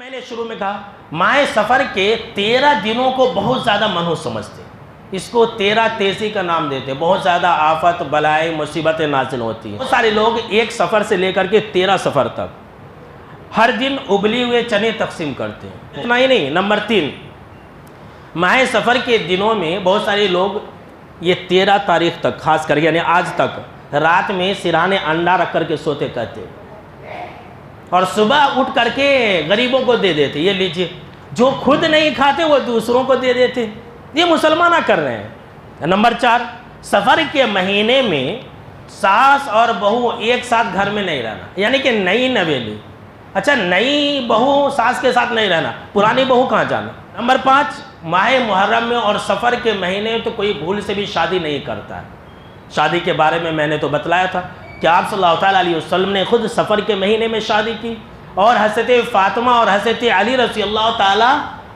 میں نے شروع میں کہا ماہ سفر کے 13 دنوں کو بہت زیادہ منحوس سمجھتے ہیں. اس کو 13 تیزی کا نام دیتے ہیں. بہت زیادہ آفت بلائیں مصیبتیں نازل ہوتی ہیں. بہت سارے لوگ ایک سفر سے لے کر کے 13 سفر تک ہر دن ابلی ہوئے چنے تقسیم کرتے ہیں. اتنا ہی نہیں، نمبر 3 ماہ سفر کے دنوں میں بہت سارے لوگ یہ 13 تاریخ تک خاص کر یعنی آج تک رات میں سرانے انڈا رکھ کر کے سوتے کہتے ہیں اور صبح اٹھ کر کے غریبوں کو دے دیتے. یہ لیجئے، جو خود نہیں کھاتے وہ دوسروں کو دے دیتے. یہ مسلمانہ کر رہے ہیں. نمبر 4 سفر کے مہینے میں ساس اور بہو ایک ساتھ گھر میں نہیں رہنا، یعنی کہ نئی نویلی. اچھا، نئی بہو ساس کے ساتھ نہیں رہنا، پرانی بہو کہاں جانا. نمبر 5 ماہ محرم میں اور سفر کے مہینے میں تو کوئی بھول سے بھی شادی نہیں کرتا ہے. شادی کے بارے میں نے تو بتلایا تھا کہ آپ صلی اللہ تعالیٰ علیہ وسلم نے خود سفر کے مہینے میں شادی کی اور حضرت فاطمہ اور حضرت علی رضی اللہ تعالیٰ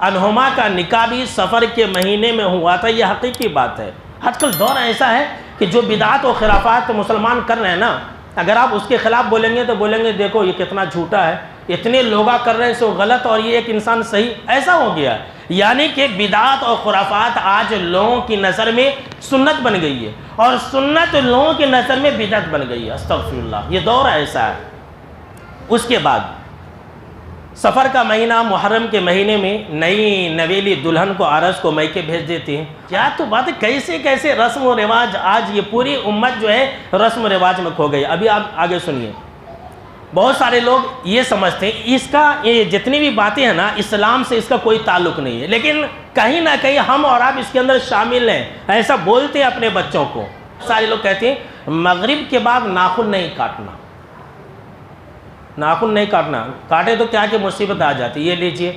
عنہما کا نکاح بھی سفر کے مہینے میں ہوا تھا. یہ حقیقی بات ہے. آج کل دور ایسا ہے کہ جو بدعات و خرافات مسلمان کر رہے ہیں نا، اگر آپ اس کے خلاف بولیں گے تو بولیں گے دیکھو یہ کتنا جھوٹا ہے، اتنے لوگا کر رہے ہیں سو غلط اور یہ ایک انسان صحیح. ایسا ہو گیا ہے. یعنی کہ بدعات اور خرافات آج لوگوں کی نظر میں سنت بن گئی ہے اور سنت لوگوں کی نظر میں بدعت بن گئی ہے. استغفر اللہ، یہ دور ایسا ہے. اس کے بعد سفر کا مہینہ محرم کے مہینے میں نئی نویلی دلہن کو عرس کو میکے بھیج دیتے ہیں. کیا تو بات ہے، کیسے کیسے رسم و رواج آج یہ پوری امت جو ہے رسم و رواج میں کھو گئی. ابھی آپ آگے سنیے. بہت سارے لوگ یہ سمجھتے ہیں اس کا یہ جتنی بھی باتیں ہیں نا اسلام سے اس کا کوئی تعلق نہیں ہے، لیکن کہیں نہ کہیں ہم اور آپ اس کے اندر شامل ہیں. ایسا بولتے ہیں اپنے بچوں کو. سارے لوگ کہتے ہیں مغرب کے بعد ناخن نہیں کاٹنا، ناخن نہیں کاٹنا، کاٹے تو کیا کہ مصیبت آ جاتی. یہ لیجئے،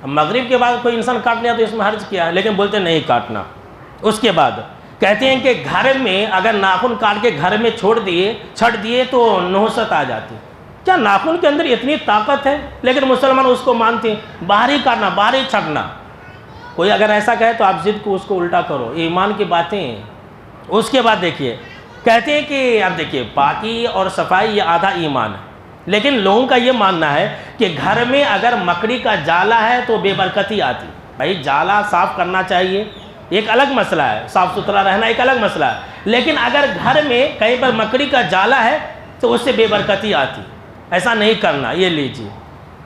مغرب کے بعد کوئی انسان کاٹ لیا تو اس میں حرج کیا ہے، لیکن بولتے نہیں کاٹنا. اس کے بعد کہتے ہیں کہ گھر میں اگر ناخن کاٹ کے گھر میں چھڑ دیے تو نحوست آ جاتی. کیا ناخن کے اندر اتنی طاقت ہے؟ لیکن مسلمان اس کو مانتے ہیں. باہر ہی کاٹنا، باہر ہی چھڑنا. کوئی اگر ایسا کہے تو آپ ضد کو اس کو الٹا کرو. یہ ایمان کی باتیں ہیں. اس کے بعد دیکھیے، کہتے ہیں کہ اب دیکھیے پاکی اور صفائی یہ آدھا ایمان ہے، لیکن لوگوں کا یہ ماننا ہے کہ گھر میں اگر مکڑی کا جالا ہے تو بے برکتی آتی. بھائی جالا صاف کرنا چاہیے، ایک الگ مسئلہ ہے، صاف ستھرا رہنا ایک الگ مسئلہ ہے، لیکن اگر گھر میں کہیں پر مکڑی کا جالا ہے تو اس سے بے برکتی آتی. ایسا نہیں کرنا. یہ لیجیے.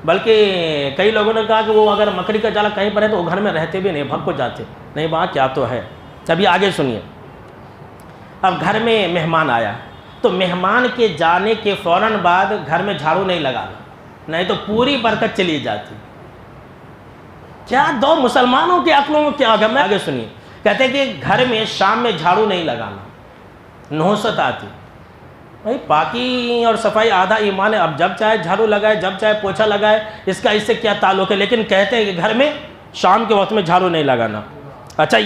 بلکہ کئی لوگوں نے کہا کہ وہ اگر مکڑی کا جالا کہیں پر ہے تو وہ گھر میں رہتے بھی نہیں، بھگ کو جاتے نہیں. وہاں کیا تو ہے. ابھی آگے سنیے. اب گھر میں مہمان آیا تو مہمان کے جانے کے فوراً بعد گھر میں جھاڑو نہیں لگانا، نہیں تو پوری برکت چلی جاتی. کیا دو مسلمانوں کے عقلوں میں کیا ہوگا. آگے سنیے. کہتے ہیں کہ گھر میں شام میں جھاڑو نہیں لگانا، نحوست آتی. بھائی پاکی اور صفائی آدھا ایمان ہے. اب جب چاہے جھاڑو لگائے، جب چاہے پوچھا لگائے، اس کا اس سے کیا تعلق ہے. لیکن کہتے ہیں کہ گھر میں شام کے وقت میں جھاڑو نہیں لگانا. اچھا